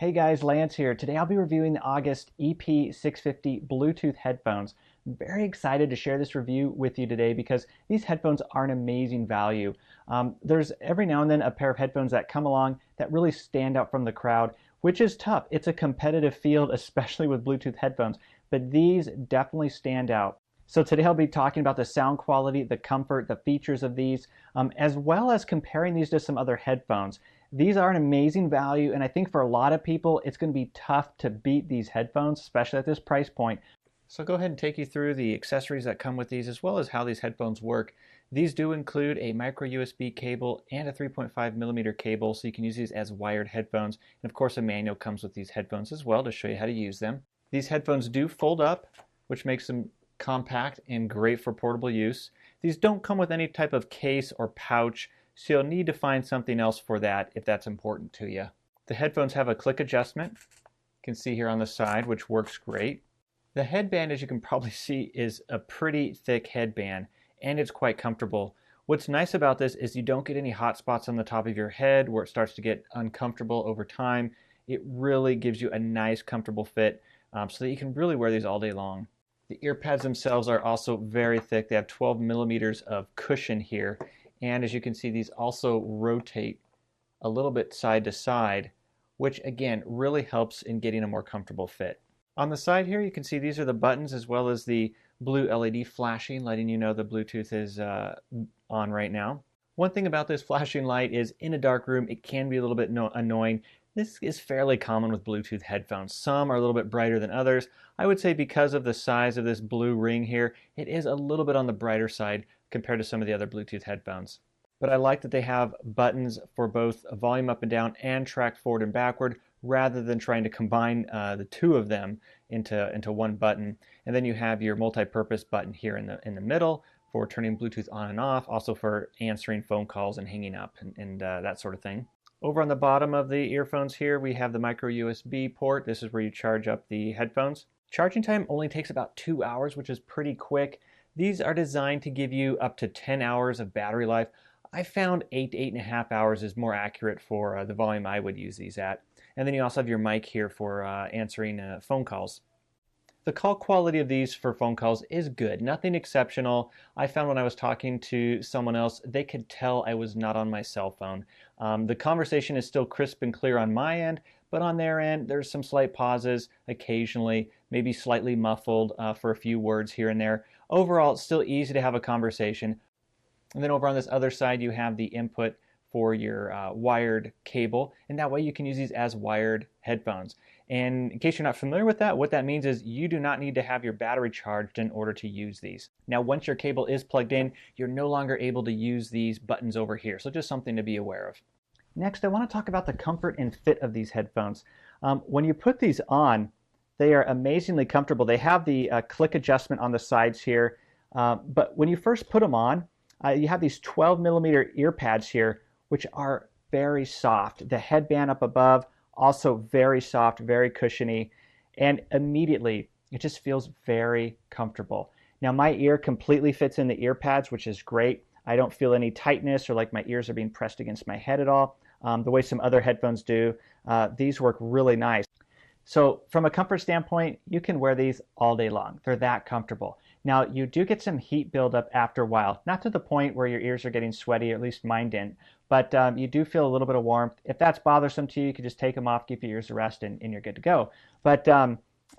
Hey guys, Lance here. Today I'll be reviewing the August EP650 Bluetooth headphones. I'm very excited to share this review with you today because these headphones are an amazing value. There's every now and then a pair of headphones that come along that really stand out from the crowd, which is tough. It's a competitive field, especially with Bluetooth headphones, but these definitely stand out. So today I'll be talking about the sound quality, the comfort, the features of these, as well as comparing these to some other headphones. These are an amazing value, and I think for a lot of people, it's going to be tough to beat these headphones, especially at this price point. So I'll go ahead and take you through the accessories that come with these, as well as how these headphones work. These do include a micro USB cable and a 3.5mm cable, so you can use these as wired headphones. And of course, a manual comes with these headphones as well to show you how to use them. These headphones do fold up, which makes them compact and great for portable use. These don't come with any type of case or pouch, so you'll need to find something else for that if that's important to you. The headphones have a click adjustment, you can see here on the side, which works great. The headband, as you can probably see, is a pretty thick headband, and it's quite comfortable. What's nice about this is you don't get any hot spots on the top of your head where it starts to get uncomfortable over time. It really gives you a nice, comfortable fit so that you can really wear these all day long. The ear pads themselves are also very thick. They have 12 millimeters of cushion here. And as you can see, these also rotate a little bit side to side, which again really helps in getting a more comfortable fit. On the side here, you can see these are the buttons as well as the blue LED flashing, letting you know the Bluetooth is on right now. One thing about this flashing light is in a dark room, it can be a little bit annoying. This is fairly common with Bluetooth headphones. Some are a little bit brighter than others. I would say because of the size of this blue ring here, it is a little bit on the brighter side compared to some of the other Bluetooth headphones. But I like that they have buttons for both volume up and down and track forward and backward rather than trying to combine the two of them into one button. And then you have your multi-purpose button here in the middle for turning Bluetooth on and off, also for answering phone calls and hanging up and that sort of thing. Over on the bottom of the earphones here, we have the micro USB port. This is where you charge up the headphones. Charging time only takes about 2 hours, which is pretty quick. These are designed to give you up to 10 hours of battery life. I found 8 to 8.5 hours is more accurate for the volume I would use these at. And then you also have your mic here for answering phone calls. The call quality of these for phone calls is good, nothing exceptional. I found when I was talking to someone else, they could tell I was not on my cell phone. The conversation is still crisp and clear on my end, but on their end, there's some slight pauses occasionally, maybe slightly muffled for a few words here and there. Overall, it's still easy to have a conversation. And then over on this other side, you have the input for your wired cable, and that way you can use these as wired headphones. And in case you're not familiar with that, what that means is you do not need to have your battery charged in order to use these. Now, once your cable is plugged in, you're no longer able to use these buttons over here, so just something to be aware of. Next, I want to talk about the comfort and fit of these headphones. When you put these on, they are amazingly comfortable. They have the click adjustment on the sides here, but when you first put them on, you have these 12mm ear pads here, which are very soft. The headband up above, also very soft, very cushiony, and immediately it just feels very comfortable. Now my ear completely fits in the ear pads, which is great. I don't feel any tightness or like my ears are being pressed against my head at all, the way some other headphones do. These work really nice. So from a comfort standpoint, you can wear these all day long. They're that comfortable. Now you do get some heat buildup after a while, not to the point where your ears are getting sweaty, or at least mine didn't, but you do feel a little bit of warmth. If that's bothersome to you, you can just take them off, keep your ears a rest, and you're good to go. But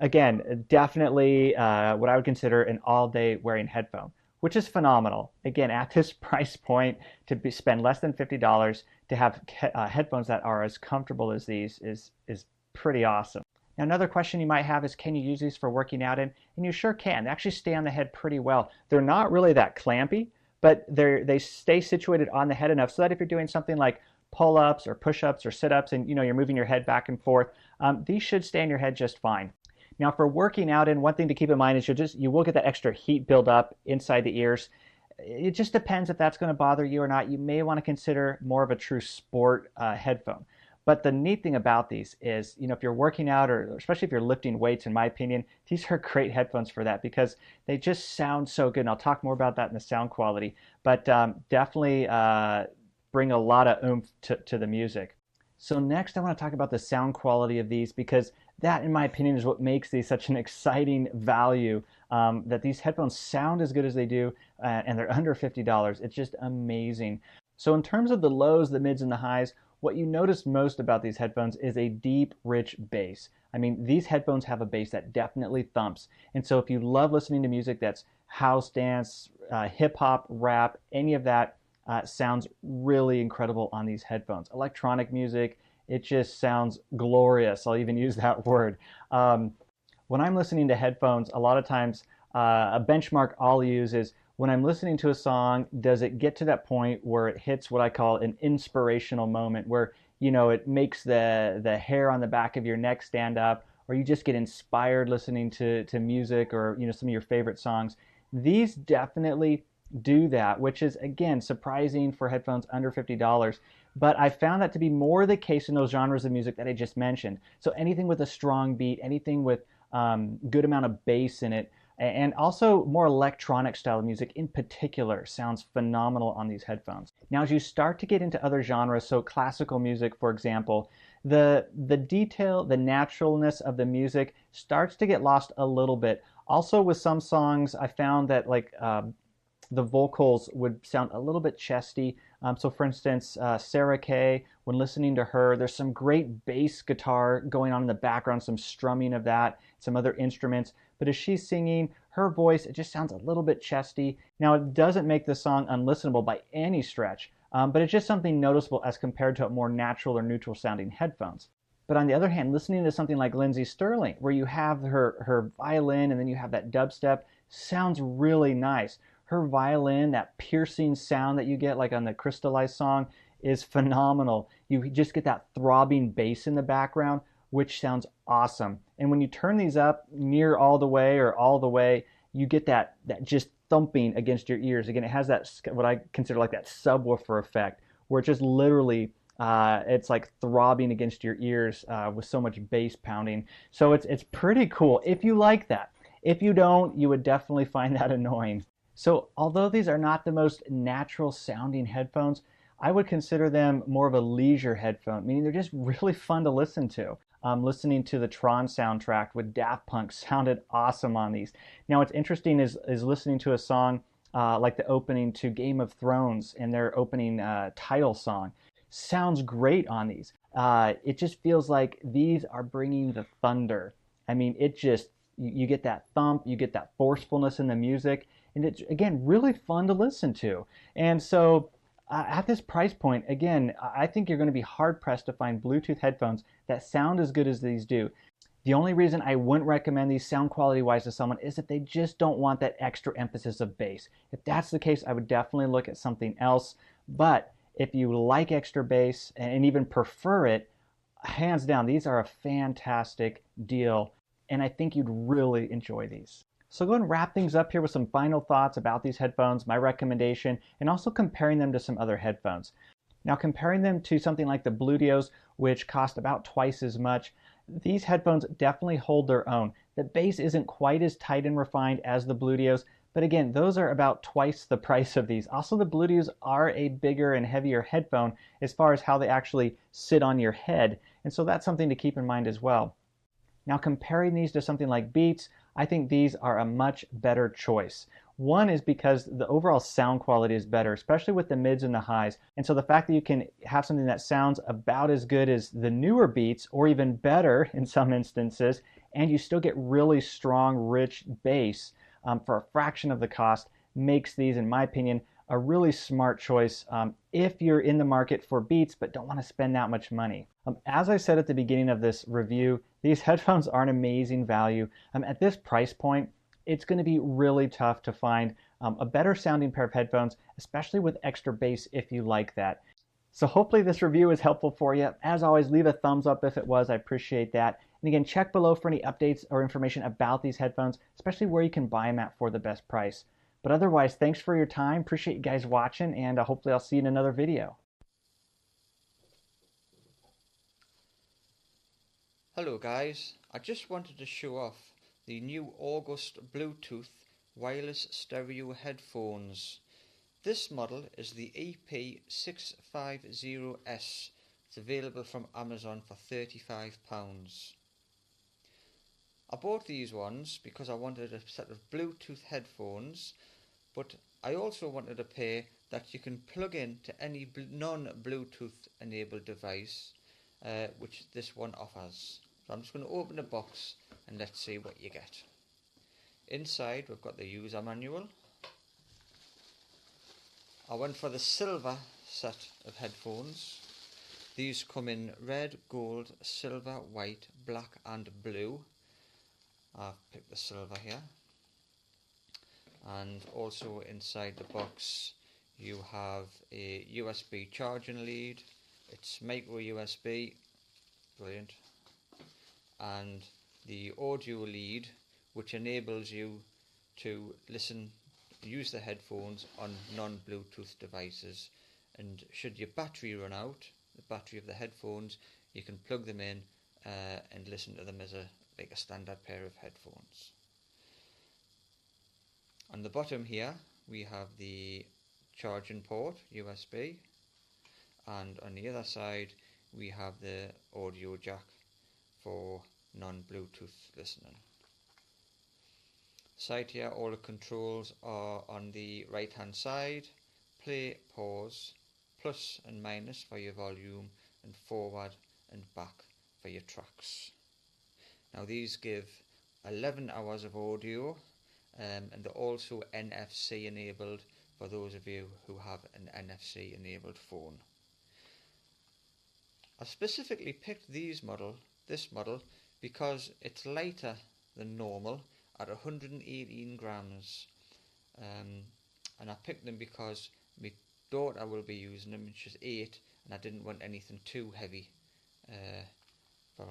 again, definitely what I would consider an all-day wearing headphone, which is phenomenal. Again, at this price point, to spend less than $50 to have headphones that are as comfortable as these is pretty awesome. Now, another question you might have is, can you use these for working out in? And you sure can. They actually stay on the head pretty well. They're not really that clampy, but they stay situated on the head enough so that if you're doing something like pull-ups or push-ups or sit-ups and you're moving your head back and forth, these should stay in your head just fine. Now, for working out in, one thing to keep in mind is you will get that extra heat buildup inside the ears. It just depends if that's going to bother you or not. You may want to consider more of a true sport headphone. But the neat thing about these is, if you're working out or especially if you're lifting weights, in my opinion, these are great headphones for that because they just sound so good. And I'll talk more about that in the sound quality, but definitely bring a lot of oomph to the music. So next I want to talk about the sound quality of these because that, in my opinion, is what makes these such an exciting value, that these headphones sound as good as they do, and they're under $50. It's just amazing. So in terms of the lows, the mids, and the highs, what you notice most about these headphones is a deep, rich bass. I mean, these headphones have a bass that definitely thumps. And so if you love listening to music that's house dance, hip hop, rap, any of that, sounds really incredible on these headphones. Electronic music, it just sounds glorious. I'll even use that word. When I'm listening to headphones, a lot of times a benchmark I'll use is when I'm listening to a song, does it get to that point where it hits what I call an inspirational moment where, you know, it makes the hair on the back of your neck stand up, or you just get inspired listening to music or, you know, some of your favorite songs. These definitely do that, which is, again, surprising for headphones under $50. But I found that to be more the case in those genres of music that I just mentioned. So anything with a strong beat, anything with good amount of bass in it, and also more electronic style of music in particular sounds phenomenal on these headphones. Now, as you start to get into other genres, so classical music, for example, the detail, the naturalness of the music starts to get lost a little bit. Also, with some songs, I found that the vocals would sound a little bit chesty. So for instance, Sarah Kay, when listening to her, there's some great bass guitar going on in the background, some strumming of that, some other instruments. But as she's singing, her voice, it just sounds a little bit chesty. Now, it doesn't make the song unlistenable by any stretch, but it's just something noticeable as compared to more natural or neutral sounding headphones. But on the other hand, listening to something like Lindsey Stirling, where you have her violin and then you have that dubstep, sounds really nice. Her violin, that piercing sound that you get like on the Crystallized song, is phenomenal. You just get that throbbing bass in the background, which sounds awesome. And when you turn these up near all the way or all the way, you get that just thumping against your ears. Again, it has that, what I consider like that subwoofer effect, where it just literally it's like throbbing against your ears with so much bass pounding. So it's pretty cool if you like that. If you don't, you would definitely find that annoying. So although these are not the most natural sounding headphones, I would consider them more of a leisure headphone, meaning they're just really fun to listen to. Listening to the Tron soundtrack with Daft Punk sounded awesome on these. Now what's interesting is listening to a song like the opening to Game of Thrones and their opening title song. Sounds great on these. It just feels like these are bringing the thunder. I mean, it just, you get that thump, you get that forcefulness in the music, and it's, again, really fun to listen to. And so at this price point, again, I think you're going to be hard-pressed to find Bluetooth headphones that sound as good as these do. The only reason I wouldn't recommend these sound quality-wise to someone is if they just don't want that extra emphasis of bass. If that's the case, I would definitely look at something else. But if you like extra bass and even prefer it, hands down, these are a fantastic deal, and I think you'd really enjoy these. So go and wrap things up here with some final thoughts about these headphones, my recommendation, and also comparing them to some other headphones. Now, comparing them to something like the Bluetooth, which cost about twice as much, these headphones definitely hold their own. The bass isn't quite as tight and refined as the Bluetooth, but again, those are about twice the price of these. Also, the Bluetooths are a bigger and heavier headphone as far as how they actually sit on your head, and so that's something to keep in mind as well. Now, comparing these to something like Beats, I think these are a much better choice. One is because the overall sound quality is better, especially with the mids and the highs. And so the fact that you can have something that sounds about as good as the newer Beats, or even better in some instances, and you still get really strong, rich bass for a fraction of the cost, makes these, in my opinion, a really smart choice if you're in the market for Beats but don't want to spend that much money. As I said at the beginning of this review, these headphones are an amazing value. At this price point, it's going to be really tough to find a better sounding pair of headphones, especially with extra bass if you like that. So hopefully this review is helpful for you. As always, leave a thumbs up if it was. I appreciate that. And again, check below for any updates or information about these headphones, especially where you can buy them at for the best price. But otherwise, thanks for your time. Appreciate you guys watching, and hopefully I'll see you in another video. Hello guys, I just wanted to show off the new August Bluetooth wireless stereo headphones. This model is the EP650 It's available from Amazon for £35. I bought these ones because I wanted a set of Bluetooth headphones, but I also wanted a pair that you can plug in to any non-Bluetooth enabled device, which this one offers. So I'm just going to open the box and let's see what you get. Inside we've got the user manual. I went for the silver set of headphones. These come in red, gold, silver, white, black and blue. I've picked the silver here. And also inside the box you have a USB charging lead. It's micro USB, brilliant, and the audio lead, which enables you to use the headphones on non-Bluetooth devices. And should your battery run out, the battery of the headphones, you can plug them in and listen to them as like a standard pair of headphones. On the bottom here we have the charging port, USB, and on the other side we have the audio jack for non-Bluetooth listening. Side here, all the controls are on the right hand side: play, pause, plus and minus for your volume, and forward and back for your tracks. Now these give 11 hours of audio, and they're also NFC enabled for those of you who have an NFC enabled phone. I specifically picked this model because it's lighter than normal at 118 grams, and I picked them because my daughter will be using them, and she's 8, and I didn't want anything too heavy for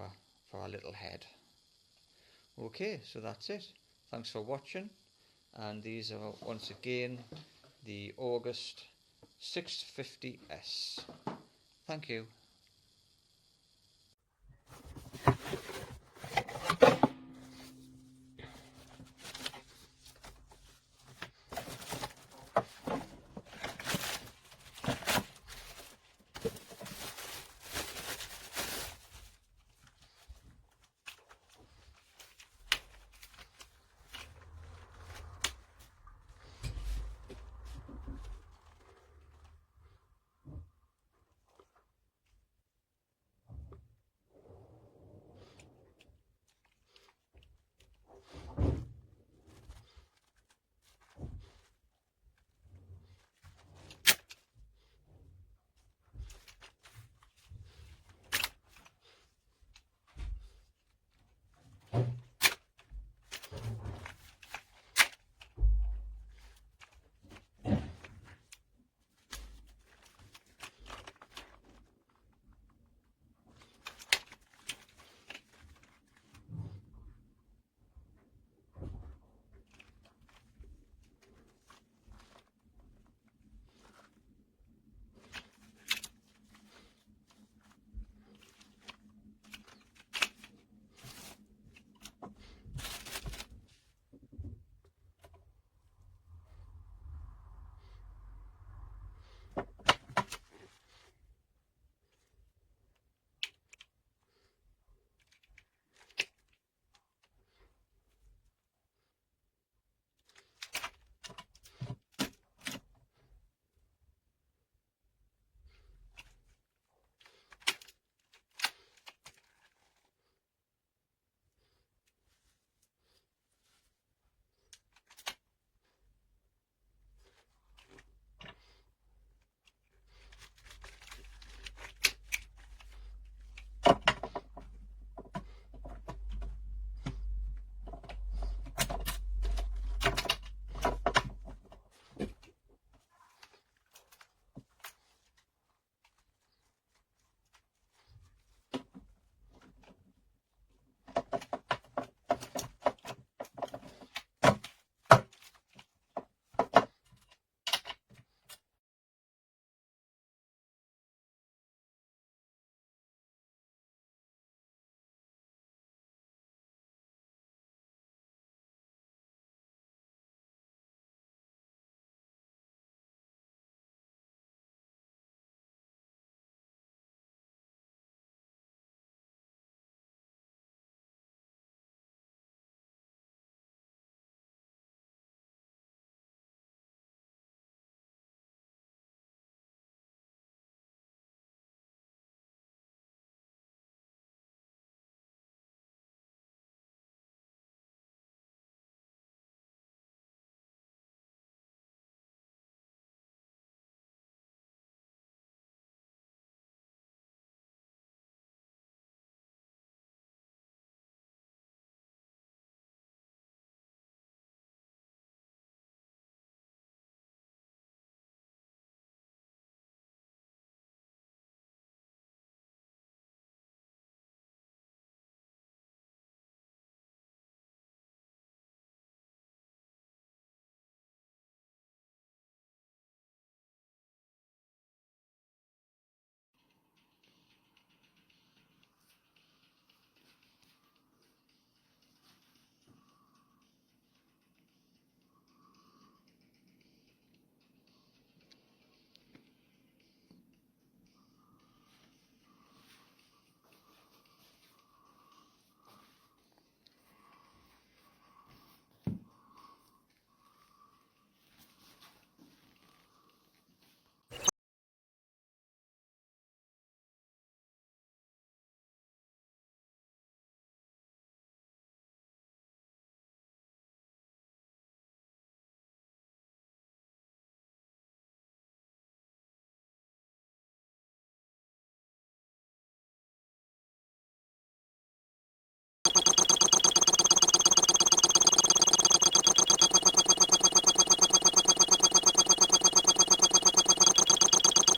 our little head. Okay, so that's it. Thanks for watching, and these are once again the August 650S. Thank you.